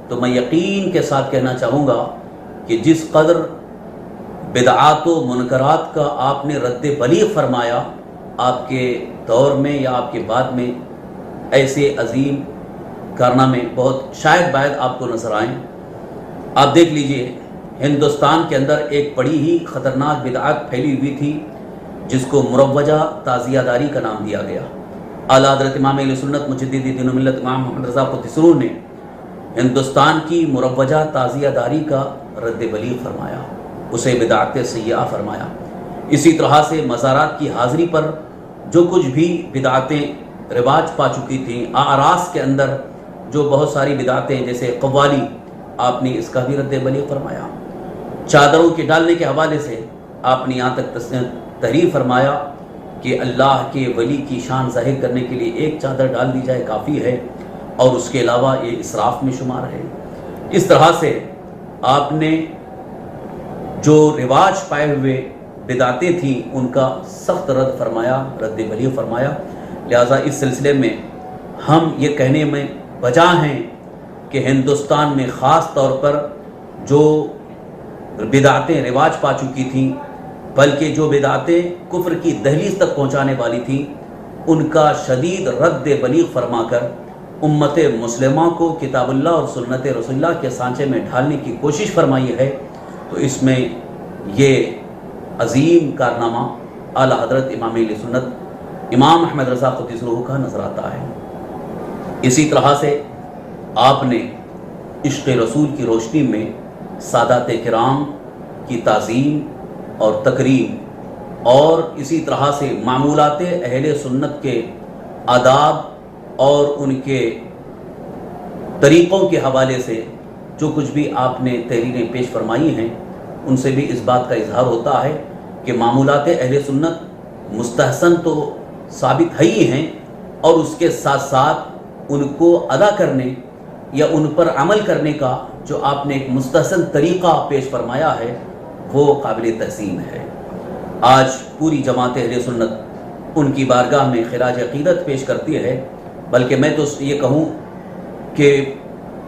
تو میں یقین کے ساتھ کہنا چاہوں گا کہ جس قدر بدعات و منکرات کا آپ نے رد بلیغ فرمایا، آپ کے دور میں یا آپ کے بعد میں ایسے عظیم کارنامے بہت شاید آپ کو نظر آئیں۔ آپ دیکھ لیجئے، ہندوستان کے اندر ایک بڑی ہی خطرناک بدعت پھیلی ہوئی تھی جس کو مروجہ تعزیہ داری کا نام دیا گیا۔ اعلیٰ حضرت امام اہل سنت مجدد دین و ملت امام محمد رضا قدس روح نے ہندوستان کی مروجہ تعزیہ داری کا رد بلیغ فرمایا، اسے بدعت سیئہ فرمایا۔ اسی طرح سے مزارات کی حاضری پر جو کچھ بھی بدعتیں رواج پا چکی تھیں، اعراس کے اندر جو بہت ساری بدعتیں جیسے قوالی، آپ نے اس کا بھی رد بلیغ فرمایا۔ چادروں کے ڈالنے کے حوالے سے آپ نے یہاں تک تحریر فرمایا کہ اللہ کے ولی کی شان ظاہر کرنے کے لیے ایک چادر ڈال دی جائے کافی ہے، اور اس کے علاوہ یہ اسراف میں شمار ہے۔ اس طرح سے آپ نے جو رواج پائے ہوئے بدعتیں تھیں ان کا سخت رد فرمایا، رد بلیغ فرمایا۔ لہٰذا اس سلسلے میں ہم یہ کہنے میں بجا ہیں کہ ہندوستان میں خاص طور پر جو بدعتیں رواج پا چکی تھیں، بلکہ جو بدعتیں کفر کی دہلیز تک پہنچانے والی تھیں، ان کا شدید رد بلیغ فرما کر امت مسلمہ کو کتاب اللہ اور سنت رسول اللہ کے سانچے میں ڈھالنے کی کوشش فرمائی ہے، تو اس میں یہ عظیم کارنامہ اعلیٰ حضرت امام اہل سنت امام احمد رضا قدس روح کا نظر آتا ہے۔ اسی طرح سے آپ نے عشق رسول کی روشنی میں سادات کرام کی تعظیم اور تکریم، اور اسی طرح سے معمولات اہل سنت کے آداب اور ان کے طریقوں کے حوالے سے جو کچھ بھی آپ نے تحریریں پیش فرمائی ہیں، ان سے بھی اس بات کا اظہار ہوتا ہے کہ معمولات اہل سنت مستحسن تو ثابت ہی ہیں، اور اس کے ساتھ ساتھ ان کو ادا کرنے یا ان پر عمل کرنے کا جو آپ نے ایک مستحسن طریقہ پیش فرمایا ہے وہ قابل تحسین ہے۔ آج پوری جماعت اہل سنت ان کی بارگاہ میں خراج عقیدت پیش کرتی ہے، بلکہ میں تو یہ کہوں کہ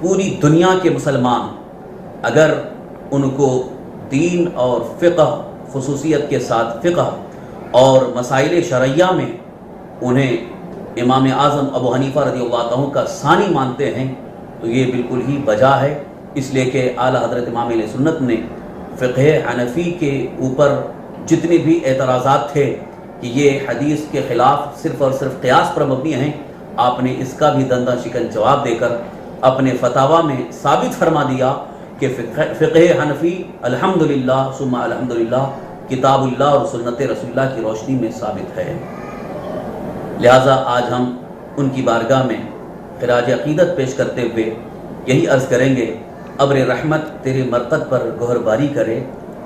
پوری دنیا کے مسلمان اگر ان کو دین اور فقہ، خصوصیت کے ساتھ فقہ اور مسائل شرعیہ میں انہیں امام اعظم ابو حنیفہ رضی اللہ عنہ کا ثانی مانتے ہیں تو یہ بالکل ہی بجا ہے، اس لیے کہ اعلیٰ حضرت امام اہل سنت نے فقہ حنفی کے اوپر جتنے بھی اعتراضات تھے کہ یہ حدیث کے خلاف صرف اور صرف قیاس پر مبنی ہیں، آپ نے اس کا بھی دندہ شکن جواب دے کر اپنے فتاویٰ میں ثابت فرما دیا کہ فقہ حنفی الحمدللہ ثم الحمدللہ کتاب اللہ اور سنت رسول اللہ کی روشنی میں ثابت ہے۔ لہٰذا آج ہم ان کی بارگاہ میں خراج عقیدت پیش کرتے ہوئے یہی عرض کریں گے، ابر رحمت تیرے مرقد پر گوہر باری کرے،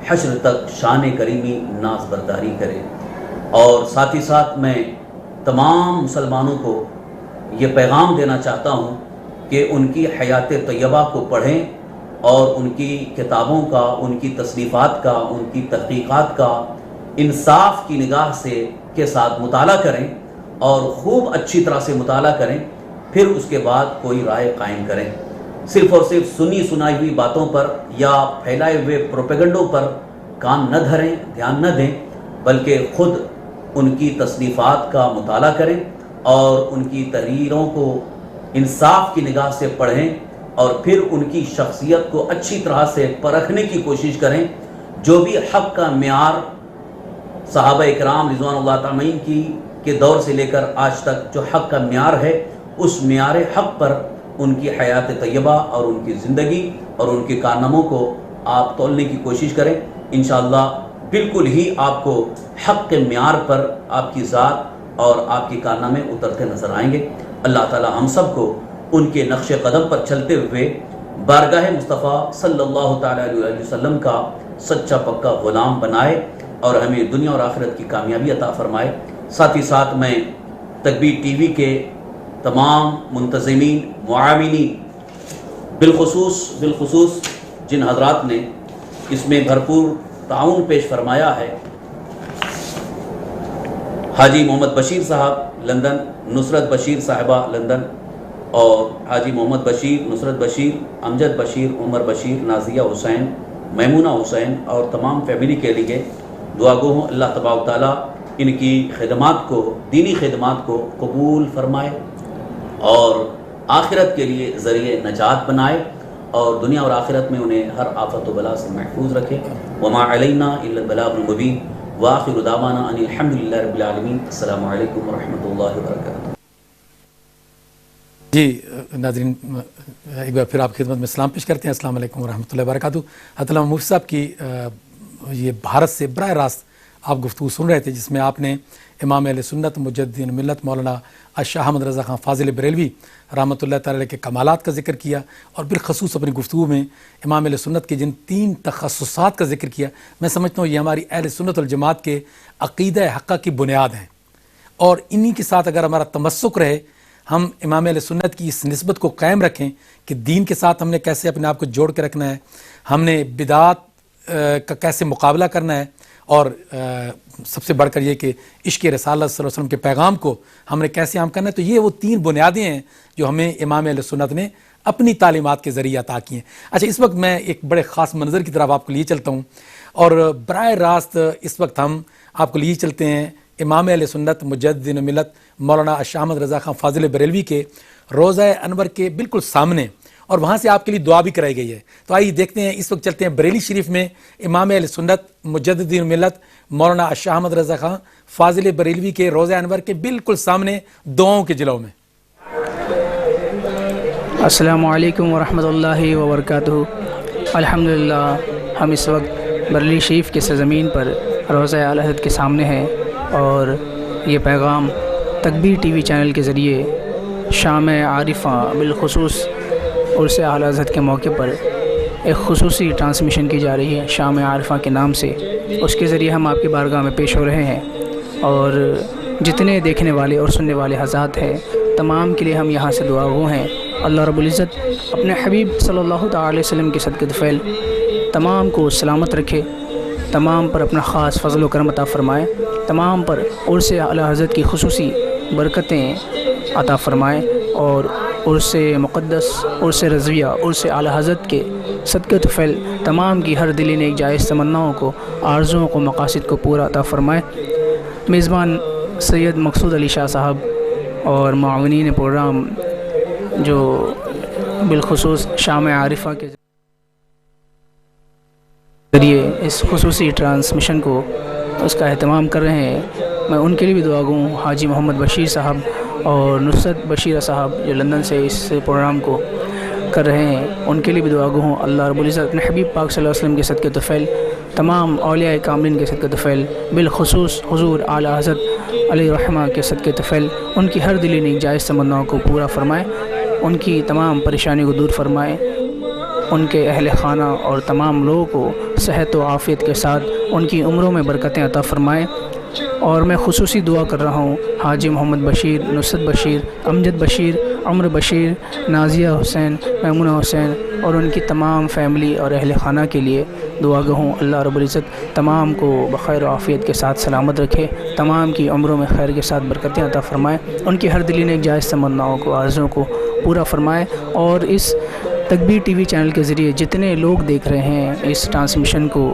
حشر تک شان کریمی ناز برداری کرے۔ اور ساتھ ہی ساتھ میں تمام مسلمانوں کو یہ پیغام دینا چاہتا ہوں کہ ان کی حیات طیبہ کو پڑھیں اور ان کی کتابوں کا، ان کی تصنیفات کا، ان کی تحقیقات کا انصاف کی نگاہ سے کے ساتھ مطالعہ کریں اور خوب اچھی طرح سے مطالعہ کریں، پھر اس کے بعد کوئی رائے قائم کریں۔ صرف اور صرف سنی سنائی ہوئی باتوں پر یا پھیلائے ہوئے پروپیگنڈوں پر کان نہ دھریں، دھیان نہ دیں، بلکہ خود ان کی تصنیفات کا مطالعہ کریں اور ان کی تحریروں کو انصاف کی نگاہ سے پڑھیں اور پھر ان کی شخصیت کو اچھی طرح سے پرکھنے کی کوشش کریں۔ جو بھی حق کا معیار صحابہ اکرام رضوان اللہ تعالی کی کے دور سے لے کر آج تک جو حق کا معیار ہے، اس معیار حق پر ان کی حیات طیبہ اور ان کی زندگی اور ان کے کارناموں کو آپ تولنے کی کوشش کریں۔ انشاءاللہ بالکل ہی آپ کو حق کے معیار پر آپ کی ذات اور آپ کے کارنامے اترتے نظر آئیں گے۔ اللہ تعالی ہم سب کو ان کے نقش قدم پر چلتے ہوئے بارگاہ مصطفیٰ صلی اللہ تعالیٰ علیہ وسلم کا سچا پکا غلام بنائے اور ہمیں دنیا اور آخرت کی کامیابی عطا فرمائے۔ ساتھ ہی ساتھ میں تکبیر ٹی وی کے تمام منتظمین، معاونین، بالخصوص جن حضرات نے اس میں بھرپور تعاون پیش فرمایا ہے، حاجی محمد بشیر صاحب لندن، نصرت بشیر صاحبہ لندن، اور حاجی محمد بشیر، نصرت بشیر، امجد بشیر، عمر بشیر، نازیہ حسین، میمونہ حسین اور تمام فیملی کے لیے دعا گو ہوں اللہ تبارک تعالیٰ ان کی خدمات کو، دینی خدمات کو قبول فرمائے اور آخرت کے لیے ذریعہ نجات بنائے اور دنیا اور آخرت میں انہیں ہر آفت و بلا سے محفوظ رکھے۔ وما علینا الا البلاغ المبین وآخر دعوانا ان الحمدللہ رب العالمین۔ السلام علیکم ورحمۃ اللہ وبرکاتہ۔ جی ناظرین، ایک بار پھر آپ کی خدمت میں سلام پیش کرتے ہیں۔ السلام علیکم ورحمۃ اللہ وبرکاتہ۔ علامہ مفتی صاحب کی یہ بھارت سے براہ راست آپ گفتگو سن رہے تھے، جس میں آپ نے امام اہل سنت مجدد ملت مولانا شاہ احمد رضا خان فاضل بریلوی رحمۃ اللہ تعالی کے کمالات کا ذکر کیا، اور بالخصوص اپنی گفتگو میں امام اہل سنت کے جن 3 تخصصات کا ذکر کیا۔ میں سمجھتا ہوں یہ ہماری اہل سنت والجماعت کے عقیدہ حقہ کی بنیاد ہیں، اور انہی کے ساتھ اگر ہمارا تمسک رہے، ہم امام اہل سنت کی اس نسبت کو قائم رکھیں کہ دین کے ساتھ ہم نے کیسے اپنے آپ کو جوڑ کے رکھنا ہے، ہم نے بدعات کا کیسے مقابلہ کرنا ہے، اور سب سے بڑھ کر یہ کہ عشق رسالت صلی اللہ علیہ وسلم کے پیغام کو ہم نے کیسے عام کرنا ہے، تو یہ وہ 3 بنیادیں ہیں جو ہمیں امام اہل سنت نے اپنی تعلیمات کے ذریعے عطا کی ہیں۔ اچھا، اس وقت میں ایک بڑے خاص منظر کی طرف آپ کو لیے چلتا ہوں، اور براہ راست اس وقت ہم آپ کو لیے چلتے ہیں امام اہل سنت مجدد ملت مولانا شاہ احمد رضا خان فاضل بریلوی کے روضہ انور کے بالکل سامنے، اور وہاں سے آپ کے لیے دعا بھی کرائی گئی ہے۔ تو آئیے دیکھتے ہیں، اس وقت چلتے ہیں بریلی شریف میں امام اہل سنت مجدد ملت مولانا شاہ احمد رضا خان فاضل بریلوی کے روضہ انور کے بالکل سامنے دعاؤں کے جلو میں۔ السلام علیکم ورحمۃ اللہ وبرکاتہ۔ الحمدللہ ہم اس وقت بریلی شریف کے سرزمین پر روضہ اعلی حضرت کے سامنے ہیں، اور یہ پیغام تکبیر ٹی وی چینل کے ذریعے شام عارفہ بالخصوص عرس اعلی حضرت کے موقع پر ایک خصوصی ٹرانسمیشن کی جا رہی ہے شام عارفہ کے نام سے۔ اس کے ذریعے ہم آپ کی بارگاہ میں پیش ہو رہے ہیں، اور جتنے دیکھنے والے اور سننے والے حضرات ہیں تمام کے لیے ہم یہاں سے دعا گو ہیں۔ اللہ رب العزت اپنے حبیب صلی اللہ تعالی علیہ وسلم کے صدقہ طفیل تمام کو سلامت رکھے، تمام پر اپنا خاص فضل و کرم عطا فرمائے، تمام پر عرس اعلی حضرت کی خصوصی برکتیں عطا فرمائے، اور عرس مقدس، عرس رضویہ، عرس اعلی حضرت کے صدقہ طفیل تمام کی ہر دلی نیک جائز تمناؤں کو، آرزوؤں کو، مقاصد کو پورا عطا فرمائے۔ میزبان سید مقصود علی شاہ صاحب اور معاونین پروگرام جو بالخصوص شام عارفہ کے ذریعے اس خصوصی ٹرانسمیشن کو اس کا اہتمام کر رہے ہیں، میں ان کے لیے بھی دعا گو ہوں۔ حاجی محمد بشیر صاحب اور نصرت بشیر صاحب جو لندن سے اس پروگرام کو کر رہے ہیں، ان کے لیے بھی دعا گو ہوں۔ اللہ رب العزت اپنے حبیب پاک صلی اللہ علیہ وسلم کے صدقہ طفیل، تمام اولیاء کاملین کے صدقہ طفیل، بالخصوص حضور اعلی حضرت علیہ رحمہ کے صدقہ طفیل، ان کی ہر دلی نیک جائز تمناؤں کو پورا فرمائے، ان کی تمام پریشانیوں کو دور فرمائے، ان کے اہل خانہ اور تمام لوگوں کو صحت و عافیت کے ساتھ ان کی عمروں میں برکتیں عطا فرمائے۔ اور میں خصوصی دعا کر رہا ہوں حاجی محمد بشیر، نصرت بشیر، امجد بشیر عمر بشیر، نازیہ حسین، میمونہ حسین اور ان کی تمام فیملی اور اہل خانہ کے لیے دعا گو ہوں۔ اللہ رب العزت تمام کو بخیر و عافیت کے ساتھ سلامت رکھے، تمام کی عمروں میں خیر کے ساتھ برکتیں عطا فرمائے، ان کی ہر دلی نیک جائز تمناؤں کو، آرزوؤں کو پورا فرمائے، اور اس تکبیر ٹی وی چینل کے ذریعے جتنے لوگ دیکھ رہے ہیں اس ٹرانسمیشن کو،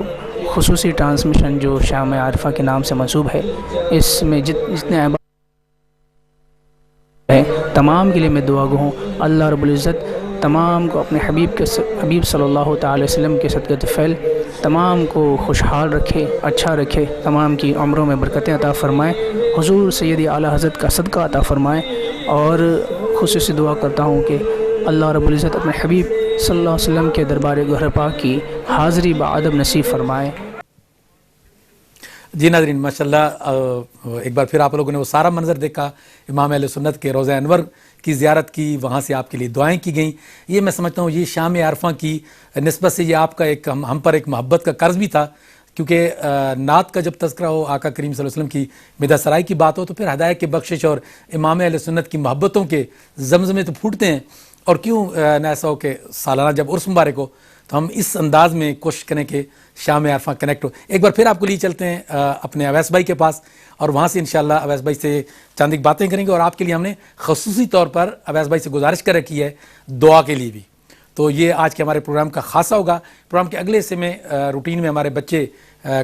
خصوصی ٹرانسمیشن جو شام عارفہ کے نام سے منسوب ہے، اس میں جتنے احباب ہیں تمام کے لیے میں دعا گو ہوں۔ اللہ رب العزت تمام کو اپنے حبیب صلی اللہ تعالی وسلم کے صدقہ طفیل تمام کو خوشحال رکھے، اچھا رکھے، تمام کی عمروں میں برکتیں عطا فرمائے، حضور سیدی اعلیٰ حضرت کا صدقہ عطا فرمائے، اور خصوصی دعا کرتا ہوں کہ اللہ رب العزت اپنے حبیب صلی اللہ علیہ وسلم کے دربار گہر پاک کی حاضری بادب نصیب فرمائے۔ جی ناظرین، ماشاءاللہ ایک بار پھر آپ لوگوں نے وہ سارا منظر دیکھا، امام اہل سنت کے روضہ انور کی زیارت کی، وہاں سے آپ کے لیے دعائیں کی گئیں۔ یہ میں سمجھتا ہوں یہ شام عارفہ کی نسبت سے یہ آپ کا ایک ہم پر ایک محبت کا قرض بھی تھا، کیونکہ نعت کا جب تذکرہ ہو، آقا کریم صلی اللہ علیہ وسلم کی مدح سرائی کی بات ہو، تو پھر ہدایت کے بخشش اور امام اہل سنت کی محبتوں کے زمزمے تو پھوٹتے ہیں، اور کیوں نہ ایسا ہو کہ سالانہ جب عرس مبارک ہو تو ہم اس انداز میں کوشش کریں کہ شام عارفہ کنیکٹ ہو۔ ایک بار پھر آپ کو لیے چلتے ہیں اپنے اویس بھائی کے پاس، اور وہاں سے انشاءاللہ اویس بھائی سے چند ایک باتیں کریں گے، اور آپ کے لیے ہم نے خصوصی طور پر اویس بھائی سے گزارش کر رکھی ہے دعا کے لیے بھی۔ تو یہ آج کے ہمارے پروگرام کا خاصہ ہوگا۔ پروگرام کے اگلے حصے میں روٹین میں ہمارے بچے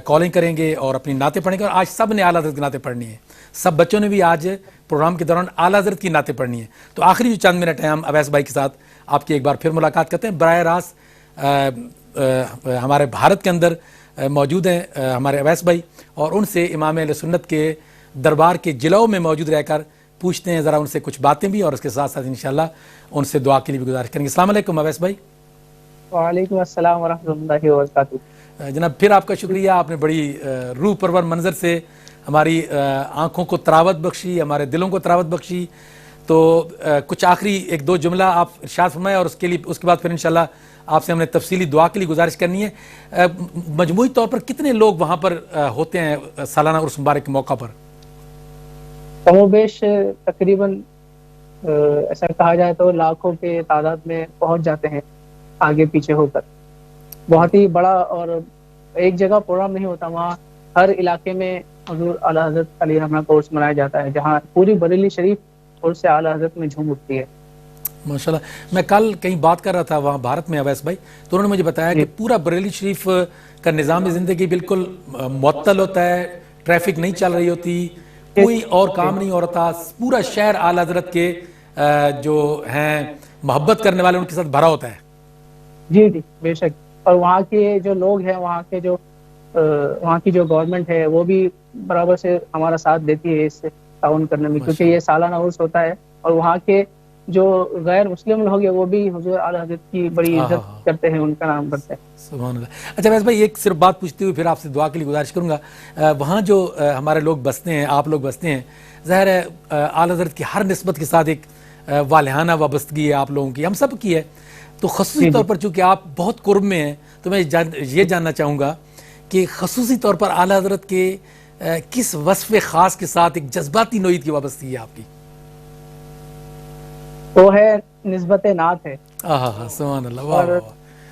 کالنگ کریں گے اور اپنی نعتیں پڑھیں گے، اور آج سب نے اعلیٰ حضرت کی نعتیں پڑھنی ہیں، سب بچوں نے بھی آج پروگرام کے دوران اعلیٰ حضرت کی نعتیں پڑھنی ہیں۔ تو آخری جو چند منٹ ہیں ہم اویس بھائی کے ساتھ آپ کی ایک بار پھر ملاقات کرتے ہیں۔ براہ راست ہمارے بھارت کے اندر موجود ہیں ہمارے اویس بھائی، اور ان سے امام اہل سنت کے دربار کے جلووں میں موجود رہ کر پوچھتے ہیں ذرا ان سے کچھ باتیں بھی، اور اس کے ساتھ ساتھ انشاءاللہ ان سے دعا کے لیے بھی گزارش کریں گے۔ السلام علیکم اویس بھائی۔ وعلیکم السلام ورحمۃ اللہ وبرکاتہ۔ جناب پھر آپ کا شکریہ، آپ نے بڑی روح پرور منظر سے ہماری آنکھوں کو تراوت بخشی، ہمارے دلوں کو تراوت بخشی۔ تو کچھ آخری ایک دو جملہ آپ ارشاد فرمائیں، اور اس کے بعد پھر انشاءاللہ آپ سے ہم نے تفصیلی دعا کے لیے گزارش کرنی ہے۔ مجموعی طور پر کتنے لوگ وہاں پر ہوتے ہیں سالانہ عرس مبارک کے موقع پر؟ کم و بیش تقریباً ایسا کہا جائے تو لاکھوں کے تعداد میں پہنچ جاتے ہیں آگے پیچھے ہو کر۔ بہت ہی بڑا، اور ایک جگہ پروگرام نہیں ہوتا، وہاں ہر علاقے میں حضور اعلیٰ حضرت علیہ رحمہ کا عرس منایا جاتا ہے، جہاں پوری بریلی شریف عرس اعلیٰ حضرت میں جھوم اٹھتی ہے۔ ماشاءاللہ، میں کل کہیں بات کر رہا تھا وہاں بھارت میں اویس بھائی، تو انہوں نے مجھے بتایا کہ پورا بریلی شریف کا نظام زندگی بالکل معطل ہوتا ہے، ٹریفک نہیں چل رہی ہوتی، کوئی اور کام نہیں ہو رہا، پورا شہر اعلیٰ حضرت کے جو ہیں محبت کرنے والے ان کے ساتھ بھرا ہوتا ہے۔ جی جی بے شک، اور وہاں کے جو لوگ ہیں، وہاں کی جو گورنمنٹ ہے وہ بھی برابر سے ہمارا ساتھ دیتی ہے اس سے تعاون کرنے میں، کیونکہ یہ سالانہ عرس ہوتا ہے، اور وہاں کے جو غیر مسلم لوگ ہیں وہ بھی حضور اعلیٰ حضرت کی بڑی عزت کرتے ہیں، ان کا نام کرتے ہیں۔ سبحان اللہ۔ اچھا ویس بھائی، ایک صرف بات پوچھتے ہوئے پھر آپ سے دعا کے لیے گزارش کروں گا، وہاں جو ہمارے لوگ بستے ہیں، آپ لوگ بستے ہیں، ظاہر ہے اعلیٰ حضرت کی ہر نسبت کے ساتھ ایک والہانہ وابستگی ہے آپ لوگوں کی، ہم سب کی ہے، تو خصوصی طور پر چونکہ آپ بہت قرب میں ہیں، تو میں یہ جاننا چاہوں گا کہ خصوصی طور پر اعلیٰ حضرت کے کس وصف خاص کے ساتھ ایک جذباتی نوعیت کی وابستگی ہے آپ کی؟ وہ ہے نسبت نعت ہے۔ سبحان اللہ۔ اور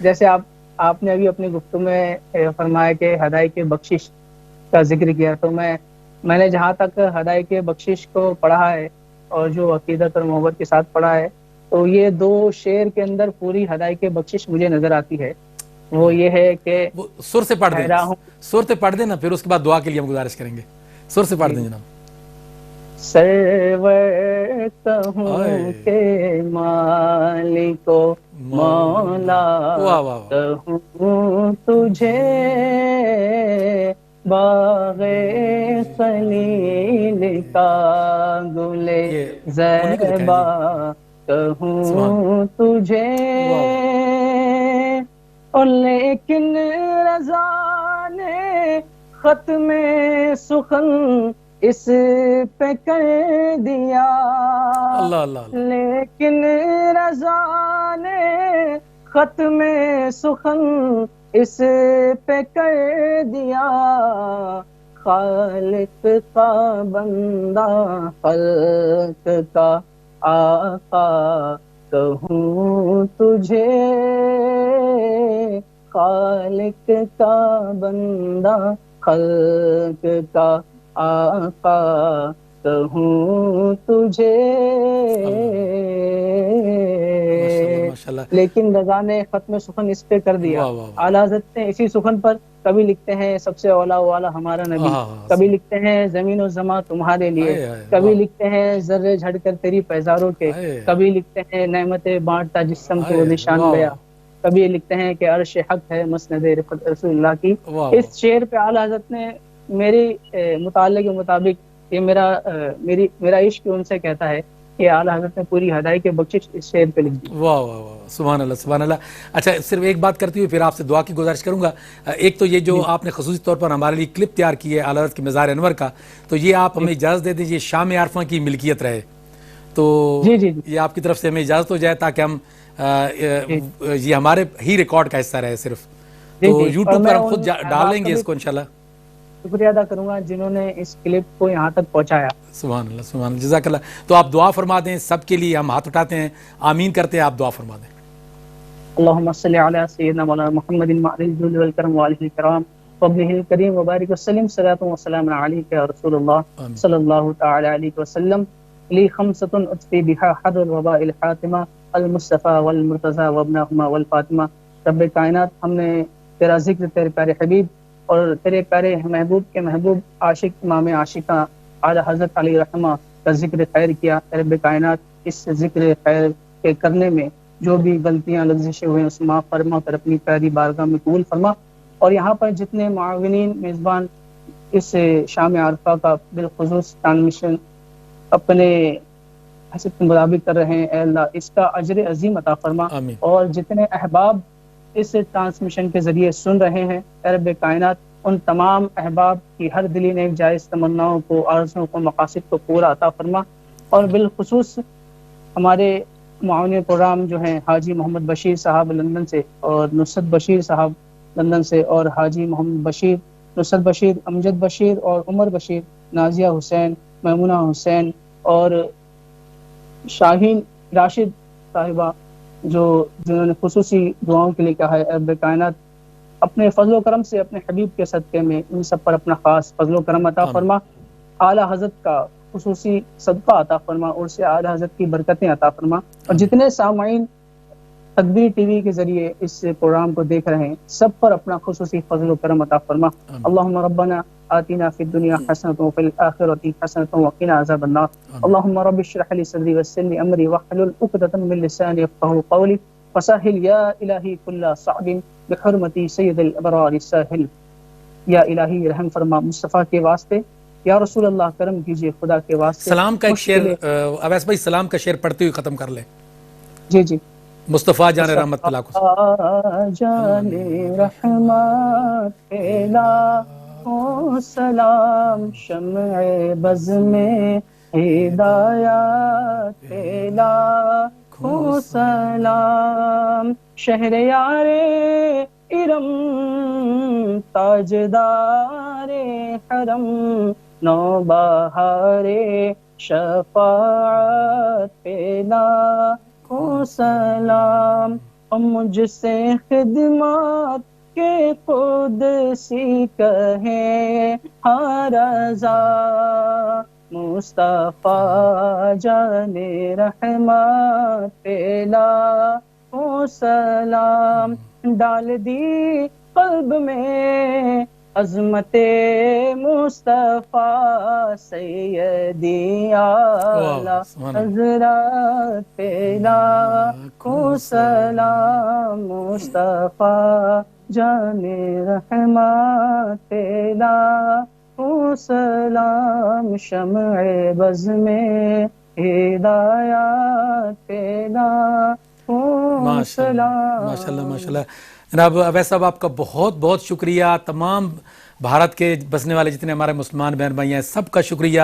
جیسے آپ نے ابھی اپنی گفتگو میں فرمایا کہ ہدایت کے بخشش کا ذکر کیا، تو میں نے جہاں تک ہدایت کے بخشش کو پڑھا ہے اور جو عقیدت اور محبت کے ساتھ پڑھا ہے، تو یہ دو شعر کے اندر پوری ہدایت کے بخشش مجھے نظر آتی ہے۔ وہ یہ ہے کہ سر سے پڑھ دیں، سر سے پڑھ دیں نا، پھر اس کے بعد دعا کے لیے ہم گزارش کریں گے۔ سر سے پڑھ دیں جناب۔ سرور کہوں کہ مالک و مولا کہوں تجھے، باغ خلیل کا گل زیبا کہوں تجھے، اور لیکن رضا نے ختم سخن اس پہ کر دیا، لیکن رضا نے ختم سخن اس پہ کر دیا، خالق کا بندہ خلق کا آقا کہوں تجھے، خالق کا بندہ خلق کا آقا کہوں تجھے، ماشاءاللہ لیکن رضا نے ختم سخن اس پہ کر دیا۔ واہ واہ واہ، اعلیٰ حضرت نے اسی سخن پر کبھی لکھتے ہیں سب سے اولا والا ہمارا نبی، کبھی لکھتے ہیں زمین و زماں تمہارے لیے، کبھی لکھتے ہیں ذرے جھڑ کر تیری پیزاروں کے، کبھی لکھتے ہیں نعمتیں بانٹتا جس سمت وہ نشان گیا، کبھی لکھتے ہیں کہ عرش حق ہے مسند رفعت رسول اللہ کی۔ اس شعر پہ اعلیٰ حضرت نے میری مطالعے کے مطابق، یہ میرا عشق ان سے کہتا ہے کہ اعلیٰ حضرت نے پوری ہدایت کے بخشش اس شعر پہ لکھ دی۔ واہ واہ واہ، سبحان اللہ سبحان اللہ۔ اچھا صرف ایک بات کرتے ہوئے پھر آپ سے دعا کی گزارش کروں گا۔ ایک تو یہ جو آپ نے خصوصی طور پر ہمارے لیے کلپ تیار کی ہے اعلیٰ حضرت کے مزار انور کا، تو یہ آپ ہمیں اجازت دے دیجیے شام عرفہ کی ملکیت رہے تو یہ آپ کی طرف سے ہمیں اجازت ہو جائے تاکہ ہم یہ ہمارے ہی ریکارڈ کا حصہ رہے صرف، تو یوٹیوب پر ہم خود ڈال لیں گے اس کو انشاءاللہ۔ شکریہ ادا کروں گا جنہوں نے اس کلپ کو یہاں تک پہنچایا۔ سبحان اللہ سبحان اللہ، جزاک اللہ۔ تو آپ دعا فرما دیں سب کے لیے، ہم ہاتھ اٹھاتے ہیں آمین کرتے ہیں، آپ دعا فرما دیں۔ اللہم صلی علی سیدنا مولانا محمد وعلی الجود والکرم وآلہ الکرام وابنہ الکریم وبارک وسلم، صلاۃ و سلام علیک یا رسول اللہ صلی اللہ تعالی علیہ وسلم۔ لی خمسۃ اطفی بہا حر الوباء الحاتمہ، المصطفیٰ والمرتضیٰ وابنہما والفاطمہ۔ رب کائنات، ہم نے تیرا ذکر تیرے پیارے حبیب اور تیرے پیارے محبوب کے محبوب عاشق امام عاشقہ اعلیٰ حضرت علی رحمہ کا ذکر خیر کیا۔ رب کائنات، اس ذکر خیر کے کرنے میں جو بھی غلطیاں لغزشیں ہوئے اس معاف فرما کر اپنی پیاری بارگاہ میں قبول فرما، اور یہاں پر جتنے معاونین میزبان اس شام عرفہ کا بالخصوص ٹرانسمیشن اپنے حیثیت کے مطابق کر رہے ہیں، اے اللہ اس کا اجر عظیم عطا فرما، اور جتنے احباب اس ٹرانسمیشن کے ذریعے سن رہے ہیں، اے رب کائنات ان تمام احباب کی ہر دلی نیک جائز تمناؤں کو، آرزوؤں کو، مقاصد کو پورا عطا فرما، اور بالخصوص ہمارے معاون پروگرام جو ہیں حاجی محمد بشیر صاحب لندن سے، اور نصرت بشیر صاحب لندن سے، اور حاجی محمد بشیر، نصرت بشیر، امجد بشیر اور عمر بشیر، نازیہ حسین، میمونہ حسین اور شاہین راشد صاحبہ، جنہوں نے خصوصی دعاؤں کے لیے کہا ہے، رب کائنات اپنے فضل و کرم سے اپنے حبیب کے صدقے میں ان سب پر اپنا خاص فضل و کرم عطا فرما، اعلیٰ حضرت کا خصوصی صدقہ عطا فرما، اور سے اعلیٰ حضرت کی برکتیں عطا فرما، اور جتنے سامعین تقدیر ٹی وی کے ذریعے اس پروگرام کو دیکھ رہے ہیں سب پر اپنا خصوصی فضل و کرم عطا فرما۔ اللہم ربنا آتنا فی الدنیا حسنۃ وفی الآخرۃ حسنۃ وقنا عذاب النار۔ اللہم رب اشرح لی صدری ویسر لی امری واحلل عقدۃ من لسانی یفقہوا قولی، فسہل یا الہی کل صعب بحرمتی سید الابرار ساحل۔ یا الہی رحم فرما مصطفیٰ کے واسطے، یا رسول اللہ کرم کیجئے خدا کے واسطے۔ سلام کا ایک شعر اویس بھائی، سلام کا شعر پڑھتے ہوئے ختم کر لیں۔ جی جی۔ مصطفیٰ جان رحمت اللہ کو، جان رحمت لاکھوں سلام، شمع بز میں ہدایت لاکھوں سلام، شہر یار ارم تاجدار حرم، نو بہار شفاعت پہ لاکھوں سلام، مجھ سے خدمات کے خود سی کہے ہر رضا، مصطفیٰ جان رحمت پہ لاکھوں سلام، ڈال دی قلب میں عظمت مصطفیٰ سیدی اعلیٰ حضرت پہ لاکھوں سلام، مصطفیٰ جان رحمت پہ لاکھوں سلام، شمع بز میں ہدایت پہ لاکھوں سلام۔ ماشاءاللہ ماشاءاللہ۔ جناب اویس صاحب آپ کا بہت بہت شکریہ، تمام بھارت کے بسنے والے جتنے ہمارے مسلمان بہن بھائی ہیں سب کا شکریہ،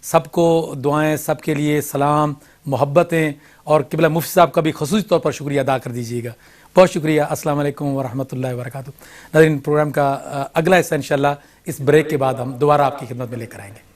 سب کو دعائیں، سب کے لیے سلام، محبتیں، اور قبلہ مفتی صاحب کا بھی خصوصی طور پر شکریہ ادا کر دیجیے گا۔ بہت شکریہ۔ السلام علیکم ورحمۃ اللہ وبرکاتہ۔ ناظرین، پروگرام کا اگلا حصہ انشاءاللہ اس بریک کے بعد ہم دوبارہ آپ کی خدمت میں لے کر آئیں گے۔